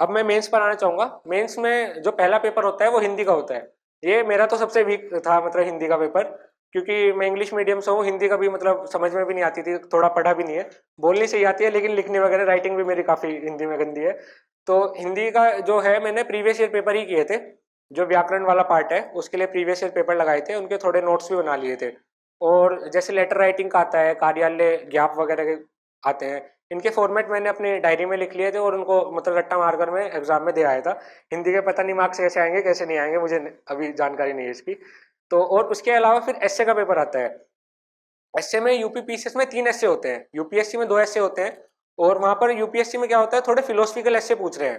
अब मैं मेंस पर आना चाहूँगा। मेंस में जो पहला पेपर होता है वो हिंदी का होता है। ये मेरा तो सबसे वीक था मतलब हिंदी का पेपर, क्योंकि मैं इंग्लिश मीडियम से हूँ, हिंदी का भी मतलब समझ में भी नहीं आती थी, थोड़ा पढ़ा भी नहीं है, बोलनी सही आती है लेकिन लिखने वगैरह राइटिंग भी मेरी काफ़ी हिंदी में गंदी है। तो हिंदी का जो है मैंने प्रीवियस ईयर पेपर ही किए थे, जो व्याकरण वाला पार्ट है उसके लिए प्रीवियस ईयर पेपर लगाए थे, उनके थोड़े नोट्स भी बना लिए थे। और जैसे लेटर राइटिंग का आता है, कार्यालय ज्ञाप वगैरह के आते हैं, इनके फॉर्मेट मैंने अपनी डायरी में लिख लिए थे और उनको मतलब रट्टा मारकर मैं एग्जाम में दे आया था। हिंदी के पता नहीं मार्क्स कैसे आएंगे कैसे नहीं आएंगे, मुझे अभी जानकारी नहीं है इसकी। तो और उसके अलावा फिर एसए का पेपर आता है। एसए में यूपीपीसीएस में 3 एसए होते हैं, यूपीएससी में 2 एसए होते हैं। और वहां पर यूपीएससी में क्या होता है, थोड़े फिलोसफिकल एसए पूछ रहे हैं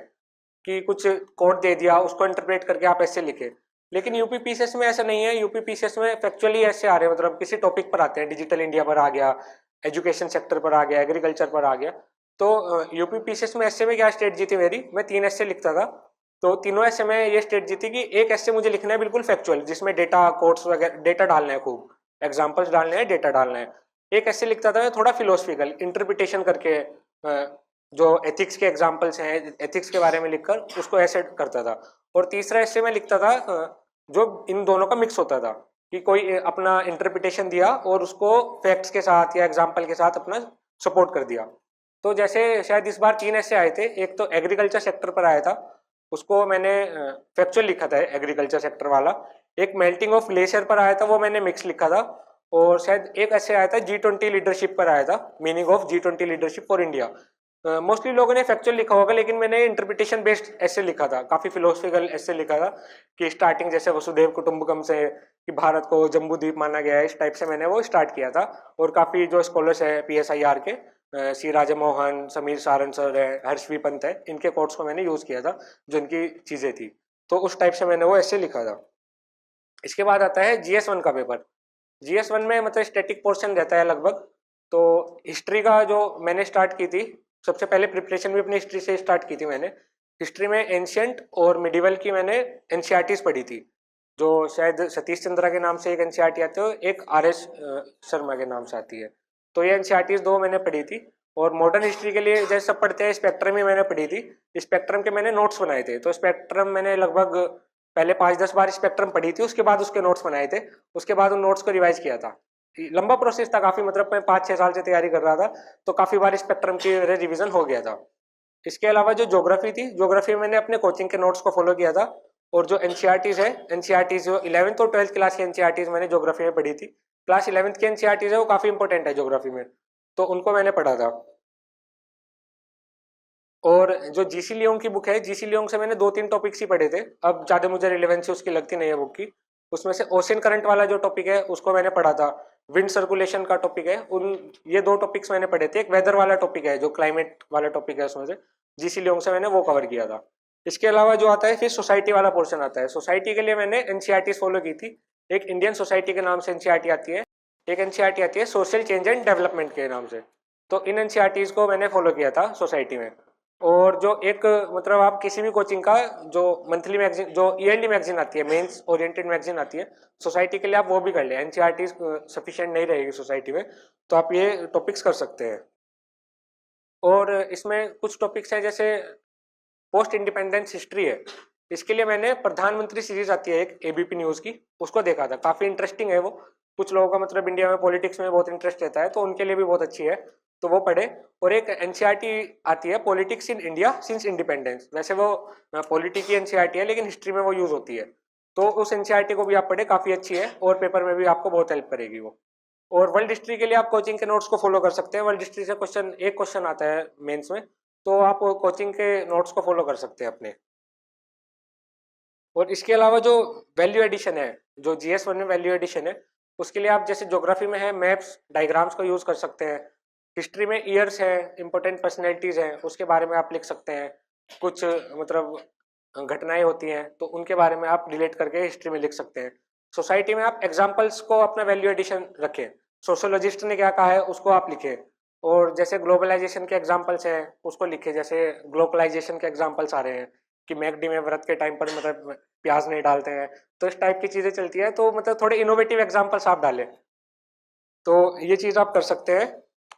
कि कुछ कोड दे दिया उसको इंटरप्रेट करके आप ऐसे लिखे। लेकिन यूपीपीसीएस में ऐसा नहीं है, यूपीपीसीएस में फैक्चुअली ऐसे आ रहे हैं, मतलब किसी टॉपिक पर आते हैं, डिजिटल इंडिया पर आ गया, एजुकेशन सेक्टर पर आ गया, एग्रीकल्चर पर आ गया। तो यूपीपीसीएस में ऐसे में क्या स्टेट जीती मेरी, मैं 3 ऐसे लिखता था। तो तीनों ऐसे में ये स्टेट जीती कि एक ऐसे मुझे लिखना है बिल्कुल फैक्चुअल, जिसमें डेटा कोड्स वगैरह डेटा डालना है, खूब एग्जाम्पल्स डालने हैं, डेटा डालना है। एक ऐसे लिखता था मैं थोड़ा फिलोसफिकल इंटरप्रिटेशन करके, जो एथिक्स के एग्जाम्पल्स हैं एथिक्स के बारे में लिखकर उसको ऐसे करता था। और तीसरा ऐसे में लिखता था जो इन दोनों का मिक्स होता था, कि कोई अपना इंटरप्रिटेशन दिया और उसको फैक्ट्स के साथ या एग्जाम्पल के साथ अपना सपोर्ट कर दिया। तो जैसे शायद इस बार 3 ऐसे आए थे, एक तो एग्रीकल्चर सेक्टर पर आया था, उसको मैंने फैक्चुअल लिखा था एग्रीकल्चर सेक्टर वाला। एक मेल्टिंग ऑफ ग्लेशियर पर आया था, वो मैंने मिक्स लिखा था। और शायद एक ऐसे आया था G20 लीडरशिप पर आया था, meaning of G20 leadership for India. Mostly लोगों ने फैक्चुअल लिखा होगा लेकिन मैंने इंटरप्रिटेशन बेस्ड ऐसे लिखा था, काफी फिलोसफिकल ऐसे लिखा था, कि स्टार्टिंग जैसे वसुदेव कुटुंबकम से, कि भारत को जम्बू द्वीप माना गया है, इस टाइप से मैंने वो स्टार्ट किया था। और काफी जो स्कॉलर्स है PSIR के, सी राजमोहन, समीर सारन सर है, हर्षवी पंत है, इनके कोट्स को मैंने यूज किया था, जो इनकी चीजें थी। तो उस टाइप से मैंने वो ऐसे लिखा था। इसके बाद आता है GS1 का पेपर। GS1 में मतलब स्टैटिक पोर्शन रहता है लगभग। तो हिस्ट्री का जो मैंने स्टार्ट की थी, सबसे पहले प्रिपरेशन भी अपनी हिस्ट्री से स्टार्ट की थी मैंने। हिस्ट्री में एंशियंट और मिडिवल की मैंने एनसीईआरटीज पढ़ी थी, जो शायद सतीश चंद्रा के नाम से एक एनसीईआरटी आती है, एक RS शर्मा के नाम से आती है। तो ये एनसीईआरटीज 2 मैंने पढ़ी थी। और मॉडर्न हिस्ट्री के लिए जैसे सब पढ़ते हैं, स्पेक्ट्रम ही मैंने पढ़ी थी। स्पेक्ट्रम के मैंने नोट्स बनाए थे, तो स्पेक्ट्रम मैंने लगभग पहले 5-10 बार स्पेक्ट्रम पढ़ी थी, उसके बाद उसके नोट्स बनाए थे, उसके बाद उन नोट्स को रिवाइज किया था। लंबा प्रोसेस था काफी, मतलब मैं 5-6 साल से तैयारी कर रहा था, तो काफी बार स्पेक्ट्रम की रिवीजन हो गया था। इसके अलावा जो ज्योग्राफी थी, ज्योग्राफी मैंने अपने कोचिंग के नोट्स को फॉलो किया था। और जो एनसीईआरटीज है, एनसीईआरटीज जो 11th और 12th क्लास की एनसीईआरटीज मैंने ज्योग्राफी में पढ़ी थी। क्लास 11th की एनसीईआरटीज है वो काफी इंपॉर्टेंट है ज्योग्राफी में, तो उनको मैंने पढ़ा था। और जो जीसी लियोंग की बुक है, जीसी लियोंग से मैंने 2-3 टॉपिक्स ही पढ़े थे, अब ज्यादा मुझे रिलेवेंसी उसकी लगती नहीं है बुक की। उसमें से ओशन करंट वाला जो टॉपिक है उसको मैंने पढ़ा था, विंड सर्कुलेशन का टॉपिक है, उन ये 2 टॉपिक्स मैंने पढ़े थे। एक वेदर वाला टॉपिक है जो क्लाइमेट वाला टॉपिक है, उसमें से जीसी लियोंग से मैंने वो कवर किया था। इसके अलावा जो आता है फिर सोसाइटी वाला पोर्शन आता है। सोसाइटी के लिए मैंने एनसीईआरटी फॉलो की थी। एक इंडियन सोसाइटी के नाम से एनसीईआरटी आती है, एक एनसीईआरटी आती है सोशल चेंज एंड डेवलपमेंट के नाम से। तो इन एनसीईआरटीज को मैंने फॉलो किया था सोसाइटी में। और जो एक मतलब आप किसी भी कोचिंग का जो मंथली मैगजीन, जो ईयरली मैगजीन आती है, मेंस ओरिएंटेड मैगजीन आती है सोसाइटी के लिए, आप वो भी कर ले। एनसीईआरटी सफिशिएंट नहीं रहेगी सोसाइटी में, तो आप ये टॉपिक्स कर सकते हैं। और इसमें कुछ टॉपिक्स हैं जैसे पोस्ट इंडिपेंडेंस हिस्ट्री है, इसके लिए मैंने प्रधानमंत्री सीरीज आती है एक एबीपी न्यूज की, उसको देखा था, काफी इंटरेस्टिंग है वो। कुछ लोगों का मतलब इंडिया में पॉलिटिक्स में बहुत इंटरेस्ट रहता है, तो उनके लिए भी बहुत अच्छी है, तो वो पढ़े। और एक एनसीईआरटी आती है politics in India since independence, वैसे वो पॉलिटिक की एनसीईआरटी है लेकिन हिस्ट्री में वो यूज होती है, तो उस एनसीईआरटी को भी आप पढ़े, काफी अच्छी है और पेपर में भी आपको बहुत हेल्प करेगी वो। और वर्ल्ड हिस्ट्री के लिए आप कोचिंग के नोट्स को फॉलो कर सकते हैं। वर्ल्ड हिस्ट्री से एक क्वेश्चन आता है मेंस में, तो आप कोचिंग के नोट्स को फॉलो कर सकते हैं अपने। और इसके अलावा जो वैल्यू एडिशन है, जो GS1 में वैल्यू एडिशन है, उसके लिए आप जैसे ज्योग्राफी में है मैप्स डायग्राम्स का यूज कर सकते हैं। हिस्ट्री में ईयर्स है, इंपॉर्टेंट पर्सनैलिटीज हैं, उसके बारे में आप लिख सकते हैं। कुछ मतलब घटनाएं होती हैं तो उनके बारे में आप रिलेट करके हिस्ट्री में लिख सकते हैं। सोसाइटी में आप एग्जाम्पल्स को अपना वैल्यू एडिशन रखें, सोशोलॉजिस्ट ने क्या कहा है उसको आप लिखें। और जैसे ग्लोबलाइजेशन के एग्जाम्पल्स हैं उसको लिखें, जैसे ग्लोबलाइजेशन के एग्जाम्पल्स आ रहे हैं कि मैकडी में व्रत के टाइम पर मतलब प्याज नहीं डालते हैं, तो इस टाइप की चीजें चलती है, तो मतलब थोड़े इनोवेटिव एग्जाम्पल्स आप डालें, तो ये चीज आप कर सकते हैं।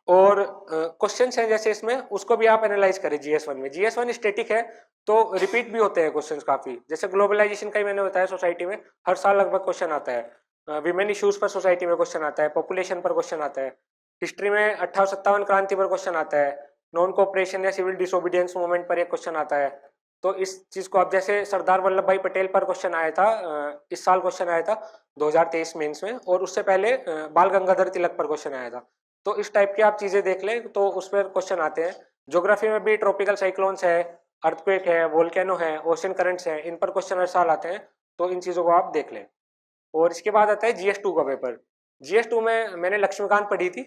और क्वेश्चन हैं जैसे इसमें, उसको भी आप एनालाइज करें GS1 में। GS1 स्टेटिक है तो रिपीट भी होते हैं क्वेश्चंस काफी, जैसे ग्लोबलाइजेशन का ही मैंने बताया, सोसाइटी में हर साल लगभग क्वेश्चन आता है। विमेन इश्यूज पर सोसाइटी में क्वेश्चन आता है, पॉपुलेशन पर क्वेश्चन आता है, हिस्ट्री में 58-57 क्रांति पर क्वेश्चन आता है, नॉन कोऑपरेशन या सिविल डिसोबीडियंस मूवमेंट पर एक क्वेश्चन आता है। तो इस चीज को आप, जैसे सरदार वल्लभ भाई पटेल पर क्वेश्चन आया था, इस साल क्वेश्चन आया था 2023 मेंस में, और उससे पहले बाल गंगाधर तिलक पर क्वेश्चन आया था। तो इस टाइप की आप चीजें देख लें तो उस पर क्वेश्चन आते हैं। ज्योग्राफी में भी ट्रॉपिकल साइक्लोन्स है, अर्थक्वेक है, वोल्केनो है, ओशन करंट्स है, इन पर क्वेश्चन हर साल आते हैं, तो इन चीजों को आप देख लें। और इसके बाद आता है GS2 का पेपर। GS2 में मैंने लक्ष्मीकांत पढ़ी थी,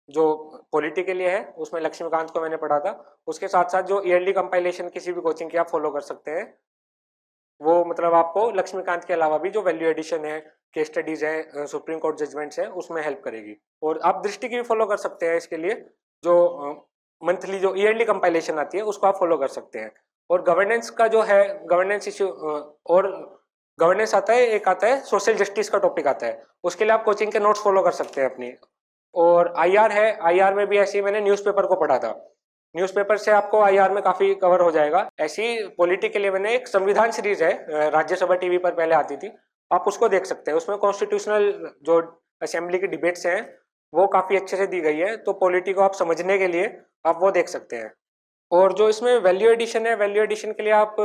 जो पॉलिटी के लिए है, उसमें लक्ष्मीकांत को मैंने पढ़ा था। उसके साथ साथ जो ईयरली कंपाइलेशन किसी भी कोचिंग की आप फॉलो कर सकते हैं, वो मतलब आपको लक्ष्मीकांत के अलावा भी जो वैल्यू एडिशन है, केस स्टडीज है, सुप्रीम कोर्ट जजमेंट्स है, उसमें हेल्प करेगी। और आप दृष्टि की भी फॉलो कर सकते हैं इसके लिए, जो मंथली जो ईयरली कंपाइलेशन आती है उसको आप फॉलो कर सकते हैं। और गवर्नेंस का जो है, गवर्नेंस इश्यू और गवर्नेंस आता है, एक आता है सोशल जस्टिस का टॉपिक आता है, उसके लिए आप कोचिंग के नोट्स फॉलो कर सकते हैं अपनी। और IR है, IR में भी ऐसे ही मैंने न्यूज़पेपर को पढ़ा था, न्यूज़पेपर से आपको IR में काफी कवर हो जाएगा। ऐसी पॉलिटी के लिए मैंने एक संविधान सीरीज है, राज्यसभा टीवी पर पहले आती थी, आप उसको देख सकते हैं। उसमें कॉन्स्टिट्यूशनल जो असेंबली की डिबेट्स हैं वो काफी अच्छे से दी गई है, तो पॉलिटी को आप समझने के लिए आप वो देख सकते हैं। और जो इसमें वैल्यू एडिशन है, वैल्यू एडिशन के लिए आप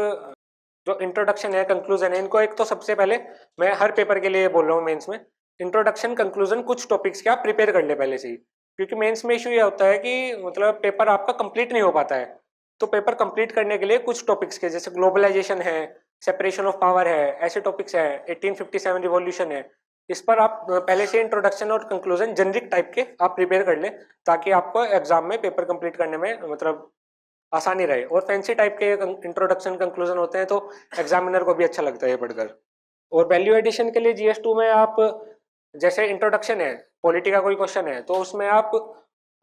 जो इंट्रोडक्शन है, कंक्लूजन है, इनको एक तो सबसे पहले मैं हर पेपर के लिए बोल रहा हूँ मेंस में, इंट्रोडक्शन कंक्लूजन कुछ टॉपिक्स के आप प्रिपेयर कर ले पहले से ही, क्योंकि मेंस में इशू ये होता है कि मतलब पेपर आपका कंप्लीट नहीं हो पाता है। तो पेपर कंप्लीट करने के लिए कुछ टॉपिक्स के, जैसे ग्लोबलाइजेशन है, सेपरेशन ऑफ पावर है, ऐसे टॉपिक्स है, 1857 रिवॉल्यूशन है, इस पर आप पहले से इंट्रोडक्शन और कंक्लूजन जेनरिक टाइप के आप प्रिपेयर कर ले, ताकि आपको एग्जाम में पेपर कंप्लीट करने में मतलब आसानी रहे। और फैंसी टाइप के इंट्रोडक्शन कंक्लूजन होते हैं तो एग्जामिनर को भी अच्छा लगता है ये पढ़कर। और वैल्यू एडिशन के लिए GS2 में आप, जैसे इंट्रोडक्शन है, पॉलिटी का कोई क्वेश्चन है, तो उसमें आप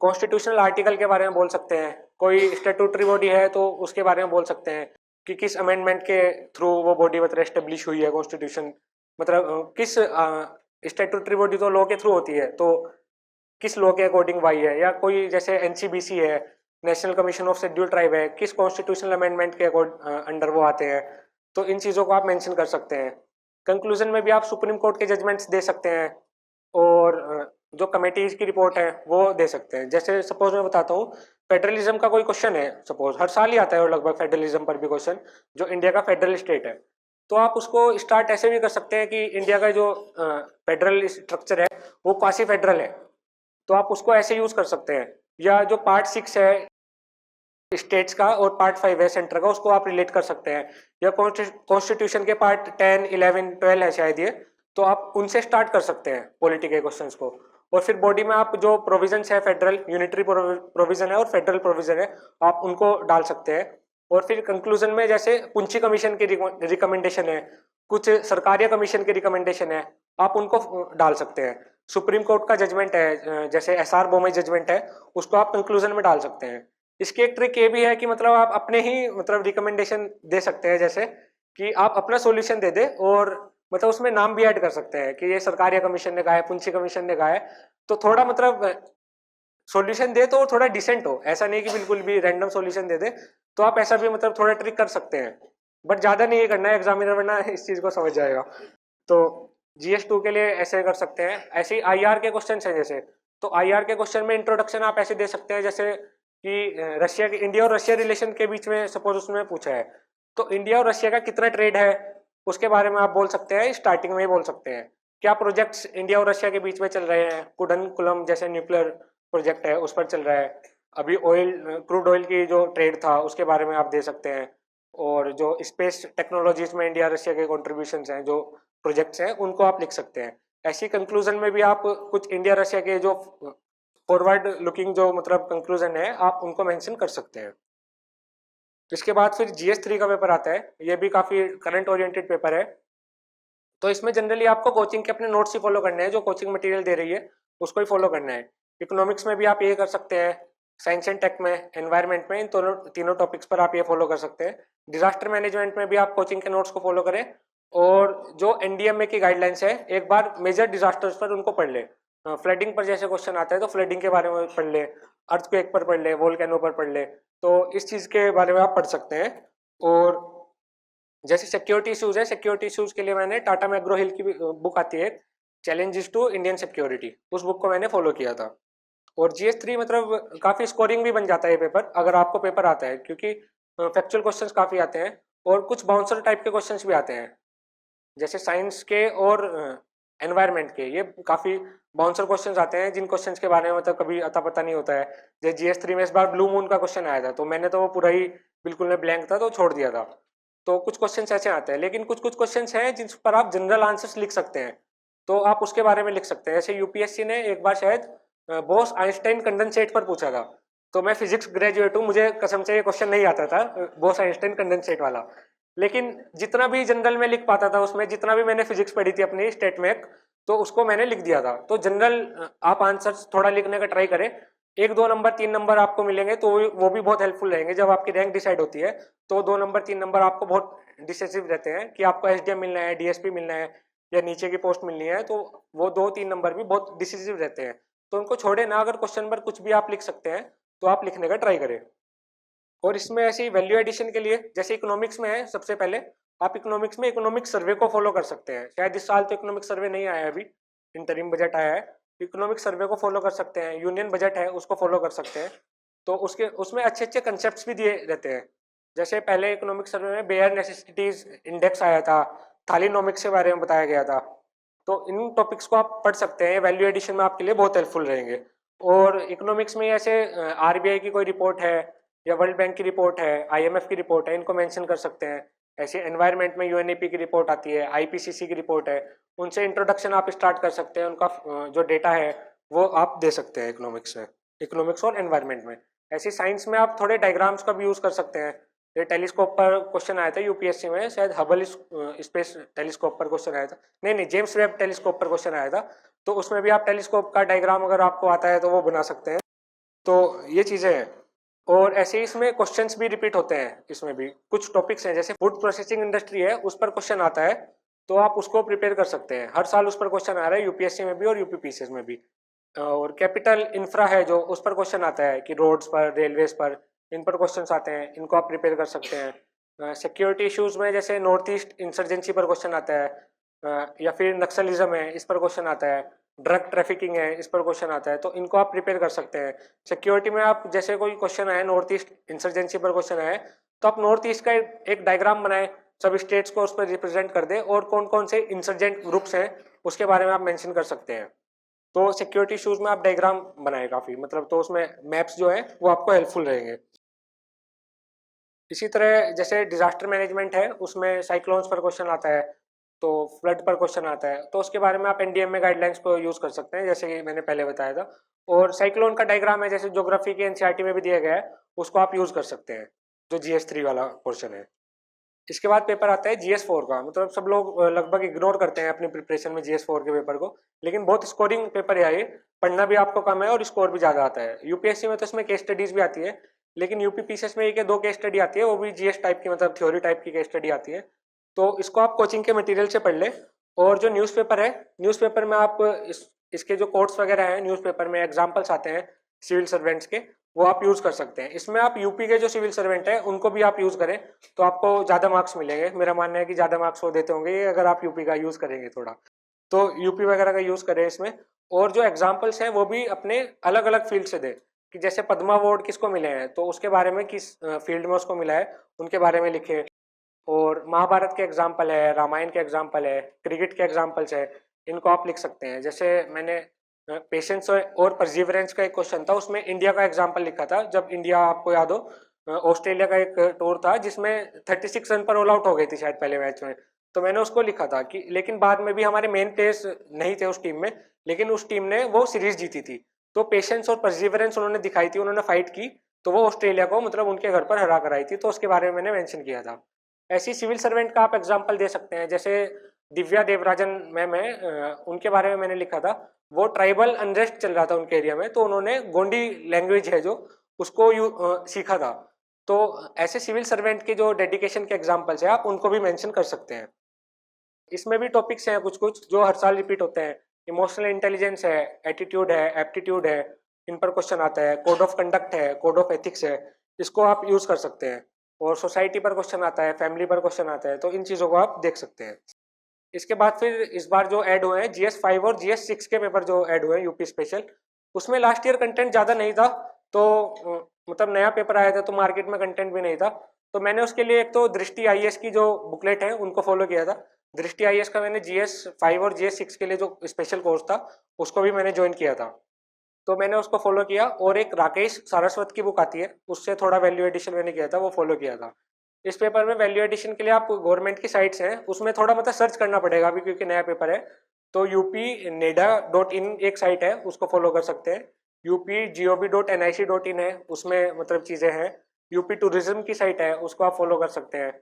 कॉन्स्टिट्यूशनल आर्टिकल के बारे में बोल सकते हैं, कोई स्टैट्यूटरी बॉडी है तो उसके बारे में बोल सकते हैं कि किस अमेंडमेंट के थ्रू वो बॉडी मतलब एस्टेब्लिश हुई है, कॉन्स्टिट्यूशन मतलब किस स्टैट्यूटरी बॉडी तो लॉ के थ्रू होती है, तो किस लॉ के अकॉर्डिंग वाई है, या कोई जैसे NCBC है, national commission of schedule tribe है, किस कॉन्स्टिट्यूशनल अमेंडमेंट के अंडर वो आते हैं, तो इन चीज़ों को आप मेंशन कर सकते हैं। कंक्लूजन में भी आप सुप्रीम कोर्ट के जजमेंट्स दे सकते हैं, और जो कमेटीज की रिपोर्ट है वो दे सकते हैं। जैसे सपोज मैं बताता हूँ, फेडरलिज्म का कोई क्वेश्चन है, सपोज हर साल ही आता है और लगभग फेडरलिज्म पर भी क्वेश्चन, जो इंडिया का फेडरल स्टेट है, तो आप उसको स्टार्ट ऐसे भी कर सकते हैं कि इंडिया का जो फेडरल स्ट्रक्चर है वो क्वासी फेडरल है, तो आप उसको ऐसे यूज कर सकते हैं। या जो पार्ट 6 है स्टेट्स का और पार्ट 5 है सेंटर का, उसको आप रिलेट कर सकते हैं। या कॉन्स्टिट्यूशन के पार्ट 10, 11, 12 है शायद ये, तो आप उनसे स्टार्ट कर सकते हैं पॉलिटी के क्वेश्चंस को। और फिर बॉडी में आप जो प्रोविजंस है, फेडरल यूनिटरी प्रोविजन है और फेडरल प्रोविजन है, आप उनको डाल सकते हैं। और फिर कंक्लूजन में जैसे पुंछी कमीशन की रिकमेंडेशन है, कुछ सरकारिया कमीशन की रिकमेंडेशन है, आप उनको डाल सकते हैं। सुप्रीम कोर्ट का जजमेंट है, जैसे SR बोमई जजमेंट है, उसको आप कंक्लूजन में डाल सकते हैं। इसकी एक ट्रिक ये भी है कि मतलब आप अपने ही मतलब रिकमेंडेशन दे सकते हैं, जैसे कि आप अपना सॉल्यूशन दे दे और मतलब उसमें नाम भी ऐड कर सकते हैं कि ये सरकारिया कमीशन ने कहा है, पुंछी कमीशन ने कहा है, तो थोड़ा मतलब सॉल्यूशन दे तो थोड़ा डिसेंट हो, ऐसा नहीं कि बिल्कुल भी रैंडम सॉल्यूशन दे दे, तो आप ऐसा भी मतलब थोड़ा ट्रिक कर सकते हैं, बट ज्यादा नहीं ये करना है, एग्जामिनर वरना इस चीज को समझ जाएगा। तो GS2 के लिए ऐसे कर सकते हैं। ऐसे ही IR के क्वेश्चन है, जैसे तो IR के क्वेश्चन में इंट्रोडक्शन आप ऐसे दे सकते हैं, जैसे कि रशिया के, इंडिया और रशिया रिलेशन के बीच में सपोज उसमें पूछा है, तो इंडिया और रशिया का कितना ट्रेड है उसके बारे में आप बोल सकते हैं, स्टार्टिंग में ही बोल सकते हैं। क्या प्रोजेक्ट्स इंडिया और रशिया के बीच में चल रहे हैं, कुडनकुलम जैसे न्यूक्लियर प्रोजेक्ट है उस पर चल रहा है, अभी ऑयल, क्रूड ऑयल की जो ट्रेड था उसके बारे में आप दे सकते हैं। और जो स्पेस टेक्नोलॉजीज में इंडिया रशिया के कॉन्ट्रीब्यूशन हैं, जो प्रोजेक्ट्स हैं, उनको आप लिख सकते हैं। ऐसी कंक्लूजन में भी आप कुछ इंडिया रशिया के जो फॉरवर्ड लुकिंग जो मतलब कंक्लूजन है, आप उनको मेंशन कर सकते हैं। इसके बाद फिर GS3 का पेपर आता है, ये भी काफ़ी करंट ओरिएंटेड पेपर है। तो इसमें जनरली आपको कोचिंग के अपने नोट्स ही फॉलो करने हैं, जो कोचिंग मटेरियल दे रही है उसको ही फॉलो करना है। इकोनॉमिक्स में भी आप ये कर सकते हैं, साइंस एंड टेक में, एनवायरनमेंट में, इन तीनों टॉपिक्स पर आप ये फॉलो कर सकते हैं। डिजास्टर मैनेजमेंट में भी आप कोचिंग के नोट्स को फॉलो करें, और जो NDMA की गाइडलाइंस है, एक बार मेजर डिजास्टर्स पर उनको पढ़ ले। फ्लडिंग पर जैसे क्वेश्चन आता है तो फ्लडिंग के बारे में पढ़ ले, अर्थक्वेक पर पढ़ ले, वोल्केनो पर पढ़ ले, तो इस चीज़ के बारे में आप पढ़ सकते हैं। और जैसे सिक्योरिटी इशूज़ है, सिक्योरिटी इशूज़ के लिए मैंने टाटा मैग्रो हिल की बुक आती है, चैलेंजेस टू इंडियन सिक्योरिटी, उस बुक को मैंने फॉलो किया था। और GS3 मतलब काफ़ी स्कोरिंग भी बन जाता है ये पेपर, अगर आपको पेपर आता है, क्योंकि फैक्चुअल क्वेश्चंस काफ़ी आते हैं और कुछ बाउंसर टाइप के क्वेश्चंस भी आते हैं, जैसे साइंस के और एनवायरनमेंट के। ये काफ़ी बाउंसर क्वेश्चंस आते हैं जिन क्वेश्चंस के बारे में मतलब कभी अता पता नहीं होता है। जैसे GS3 में इस बार ब्लू मून का क्वेश्चन आया था, तो मैंने तो वो पूरा ही बिल्कुल में ब्लैंक था तो छोड़ दिया था। तो कुछ क्वेश्चंस ऐसे आते हैं, लेकिन कुछ कुछ क्वेश्चंस हैं जिस पर आप जनरल आंसर्स लिख सकते हैं, तो आप उसके बारे में लिख सकते हैं। जैसे यूपीएससी ने एक बार शायद बोस आइंस्टाइन कंडेंसेट पर पूछा था, तो मैं फिजिक्स ग्रेजुएट हूँ, मुझे कसम से ये क्वेश्चन नहीं आता था बोस आइंस्टाइन कंडेंसेट वाला, लेकिन जितना भी जनरल में लिख पाता था उसमें, जितना भी मैंने फिजिक्स पढ़ी थी अपनी स्टेट में, तो उसको मैंने लिख दिया था। तो जनरल आप आंसर्स थोड़ा लिखने का ट्राई करें, 1-2 नंबर 3 नंबर आपको मिलेंगे तो वो भी बहुत हेल्पफुल रहेंगे जब आपकी रैंक डिसाइड होती है। तो 2 नंबर 3 नंबर आपको बहुत डिसिसिव रहते हैं कि आपको SDM मिलना है, DSP मिलना है या नीचे की पोस्ट मिलनी है, तो वो 2-3 नंबर भी बहुत डिसिसिव रहते हैं। तो उनको छोड़े ना, अगर क्वेश्चन पर कुछ भी आप लिख सकते हैं तो आप लिखने का ट्राई करें। और इसमें ऐसी वैल्यू एडिशन के लिए जैसे इकोनॉमिक्स में है, सबसे पहले आप इकोनॉमिक्स में इकोनॉमिक सर्वे को फॉलो कर सकते हैं। शायद इस साल तो इकोनॉमिक सर्वे नहीं आया है, अभी इंटरिम बजट आया है। इकोनॉमिक सर्वे को फॉलो कर सकते हैं, यूनियन बजट है उसको फॉलो कर सकते हैं। तो उसके उसमें अच्छे अच्छे कंसेप्ट भी दिए रहते हैं। जैसे पहले इकोनॉमिक सर्वे में बेयर नेसेसिटीज इंडेक्स आया था, थालीनोमिक्स के बारे में बताया गया था। तो इन टॉपिक्स को आप पढ़ सकते हैं, वैल्यू एडिशन में आपके लिए बहुत हेल्पफुल रहेंगे। और इकोनॉमिक्स में ऐसे RBI की कोई रिपोर्ट है या वर्ल्ड बैंक की रिपोर्ट है, IMF की रिपोर्ट है, इनको मेंशन कर सकते हैं। ऐसे एनवायरनमेंट में UNEP की रिपोर्ट आती है, IPCC की रिपोर्ट है, उनसे इंट्रोडक्शन आप स्टार्ट कर सकते हैं। उनका जो डेटा है वो आप दे सकते हैं इकोनॉमिक्स में, इकोनॉमिक्स और एनवायरनमेंट में। ऐसी साइंस में आप थोड़े डायग्राम्स का भी यूज़ कर सकते हैं। ये टेलीस्कोप पर क्वेश्चन आया था यूपीएससी में, शायद हबल स्पेस टेलीस्कोप पर क्वेश्चन आया था, नहीं जेम्स वेब टेलीस्कोप पर क्वेश्चन आया था। तो उसमें भी आप टेलीस्कोप का डायग्राम अगर आपको आता है तो वो बना सकते हैं। तो ये चीज़ें हैं। और ऐसे ही इसमें क्वेश्चंस भी रिपीट होते हैं। इसमें भी कुछ टॉपिक्स हैं, जैसे फूड प्रोसेसिंग इंडस्ट्री है, उस पर क्वेश्चन आता है, तो आप उसको प्रिपेयर कर सकते हैं। हर साल उस पर क्वेश्चन आ रहा है, यूपीएससी में भी और यूपीपीसीएस में भी। और कैपिटल इंफ्रा है जो, उस पर क्वेश्चन आता है कि रोड्स पर, रेलवेज पर, इन पर क्वेश्चंस आते हैं, इनको आप प्रिपेयर कर सकते हैं। सिक्योरिटी इश्यूज में जैसे नॉर्थ ईस्ट इंसर्जेंसी पर क्वेश्चन आता है, या फिर नक्सलिज्म है, इस पर क्वेश्चन आता है, ड्रग ट्रैफिकिंग है, इस पर क्वेश्चन आता है, तो इनको आप प्रिपेयर कर सकते हैं। सिक्योरिटी में आप जैसे कोई क्वेश्चन आए, नॉर्थ ईस्ट इंसर्जेंसी पर क्वेश्चन आए, तो आप नॉर्थ ईस्ट का एक डायग्राम बनाए, सब स्टेट्स को उस पर रिप्रेजेंट कर दे और कौन कौन से इंसर्जेंट ग्रुप्स हैं उसके बारे में आप मेंशन कर सकते हैं। तो सिक्योरिटी इश्यूज में आप डायग्राम बनाए काफ़ी, मतलब तो उसमें मैप्स जो है वो आपको हेल्पफुल रहेंगे। इसी तरह जैसे डिजास्टर मैनेजमेंट है, उसमें साइक्लोन्स पर क्वेश्चन आता है, तो फ्लड पर क्वेश्चन आता है, तो उसके बारे में आप NDMA गाइडलाइंस को यूज़ कर सकते हैं, जैसे कि मैंने पहले बताया था। और साइक्लोन का डायग्राम है, जैसे ज्योग्राफी के NCERT में भी दिया गया है, उसको आप यूज़ कर सकते हैं, जो GS3 वाला पोर्शन है। इसके बाद पेपर आता है GS4 का, मतलब सब लोग लगभग इग्नोर करते हैं अपनी प्रिपरेशन में GS4 के पेपर को, लेकिन बहुत स्कोरिंग पेपर है ये। पढ़ना भी आपको कम है और स्कोर भी ज़्यादा आता है। यूपीएससी में तो इसमें केस स्टडीज भी आती है, लेकिन यूपीपीसीएस में एक या दो केस स्टडी आती है, वो भी GS टाइप की, मतलब थ्योरी टाइप की केस स्टडी आती है। तो इसको आप कोचिंग के मटेरियल से पढ़ लें। और जो न्यूज़पेपर है, न्यूज़पेपर में आप इसके जो कोट्स वगैरह हैं, न्यूज़पेपर में एग्जाम्पल्स आते हैं सिविल सर्वेंट्स के, वो आप यूज़ कर सकते हैं। इसमें आप यूपी के जो सिविल सर्वेंट है उनको भी आप यूज़ करें तो आपको ज़्यादा मार्क्स मिलेंगे। मेरा मानना है कि ज़्यादा मार्क्स वो देते होंगे अगर आप यूपी का यूज़ करेंगे थोड़ा, तो यूपी वगैरह का यूज़ करें इसमें। और जो एग्जाम्पल्स हैं वो भी अपने अलग अलग फील्ड से दें, कि जैसे पद्मा अवार्ड किसको मिले हैं तो उसके बारे में, किस फील्ड में उसको मिला है उनके बारे में लिखे। और महाभारत के एग्जाम्पल है, रामायण के एग्जाम्पल है, क्रिकेट के एग्जाम्पल्स है, इनको आप लिख सकते हैं। जैसे मैंने पेशेंस और परसिवरेंस का एक क्वेश्चन था, उसमें इंडिया का एग्जाम्पल लिखा था। जब इंडिया, आपको याद हो, ऑस्ट्रेलिया का एक टूर था जिसमें 36 रन पर ऑल आउट हो गई थी शायद पहले मैच में, तो मैंने उसको लिखा था कि, लेकिन बाद में भी हमारे मेन प्लेयर्स नहीं थे उस टीम में, लेकिन उस टीम ने वो सीरीज जीती थी। तो पेशेंस और परसिवरेंस उन्होंने दिखाई थी, उन्होंने फाइट की, तो वो ऑस्ट्रेलिया को मतलब उनके घर पर हरा कर आई थी, तो उसके बारे में मैंने मेंशन किया था। ऐसी सिविल सर्वेंट का आप एग्जाम्पल दे सकते हैं, जैसे दिव्या देवराजन मैम है, उनके बारे में मैंने लिखा था। वो ट्राइबल अनरेस्ट चल रहा था उनके एरिया में, तो उन्होंने गोंडी लैंग्वेज है जो, उसको सीखा था। तो ऐसे सिविल सर्वेंट के जो डेडिकेशन के एग्जाम्पल्स है, आप उनको भी मेंशन कर सकते हैं। इसमें भी टॉपिक्स हैं कुछ कुछ जो हर साल रिपीट होते हैं, इमोशनल इंटेलिजेंस है, एटीट्यूड है, एप्टीट्यूड है, इन पर क्वेश्चन आता है। कोड ऑफ कंडक्ट है, कोड ऑफ एथिक्स है, इसको आप यूज़ कर सकते हैं। और सोसाइटी पर क्वेश्चन आता है, फैमिली पर क्वेश्चन आता है, तो इन चीज़ों को आप देख सकते हैं। इसके बाद फिर इस बार जो ऐड हुए हैं GS 5 और GS 6 के पेपर जो ऐड हुए हैं यूपी स्पेशल, उसमें लास्ट ईयर कंटेंट ज़्यादा नहीं था, तो मतलब नया पेपर आया था तो मार्केट में कंटेंट भी नहीं था, तो मैंने उसके लिए एक तो दृष्टि IAS की जो बुकलेट है उनको फॉलो किया था। दृष्टि IAS का मैंने GS 5 और GS 6 के लिए जो स्पेशल कोर्स था उसको भी मैंने ज्वाइन किया था, तो मैंने उसको फॉलो किया। और एक राकेश सारस्वत की बुक आती है, उससे थोड़ा वैल्यू एडिशन मैंने किया था, वो फॉलो किया था। इस पेपर में वैल्यू एडिशन के लिए आप गवर्नमेंट की साइट्स हैं उसमें थोड़ा मतलब सर्च करना पड़ेगा अभी, क्योंकि नया पेपर है। तो UPNEDA.in एक साइट है, उसको फॉलो कर सकते हैं। UPGOV.nic.in है, उसमें मतलब चीज़ें हैं। यूपी टूरिज्म की साइट है, उसको आप फॉलो कर सकते हैं।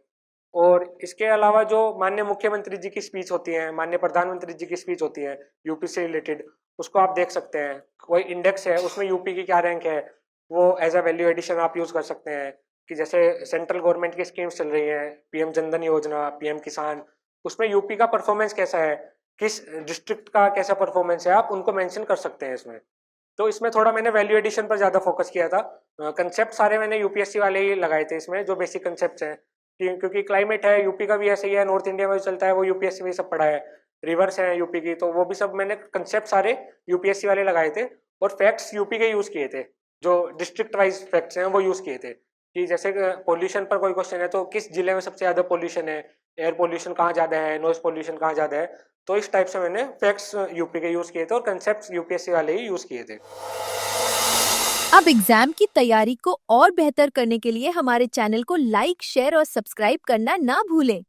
और इसके अलावा जो माननीय मुख्यमंत्री जी की स्पीच होती है, माननीय प्रधानमंत्री जी की स्पीच होती है यूपी से रिलेटेड, उसको आप देख सकते हैं। कोई इंडेक्स है उसमें यूपी की क्या रैंक है, वो एज अ वैल्यू एडिशन आप यूज़ कर सकते हैं। कि जैसे सेंट्रल गवर्नमेंट की स्कीम्स चल रही हैं, PM जनधन योजना, PM किसान, उसमें यूपी का परफॉर्मेंस कैसा है, किस डिस्ट्रिक्ट का कैसा परफॉर्मेंस है, आप उनको मेंशन कर सकते हैं इसमें। तो इसमें थोड़ा मैंने वैल्यू एडिशन पर ज़्यादा फोकस किया था। कंसेप्ट सारे मैंने UPSC वाले ही लगाए थे इसमें, जो बेसिक कंसेप्ट हैं। क्योंकि क्लाइमेट है यूपी का भी ऐसे ही है, नॉर्थ इंडिया में जो चलता है वो UPSC में ही सब पढ़ा है। रिवर्स है यूपी की, तो वो भी सब मैंने कंसेप्ट सारे UPSC वाले लगाए थे। और फैक्ट्स यूपी के यूज़ किए थे, जो डिस्ट्रिक्ट वाइज फैक्ट्स हैं वो यूज़ किए थे। कि जैसे पोल्यूशन पर कोई क्वेश्चन है तो किस जिले में सबसे ज़्यादा पोल्यूशन है, एयर पोल्यूशन कहाँ ज़्यादा है, नॉइज पोल्यूशन कहाँ ज़्यादा है। तो इस टाइप से मैंने फैक्ट्स यूपी के यूज़ किए थे और कंसेप्ट UPSC वाले ही यूज़ किए थे। अब एग्जाम की तैयारी को और बेहतर करने के लिए हमारे चैनल को लाइक, शेयर और सब्सक्राइब करना ना भूलें।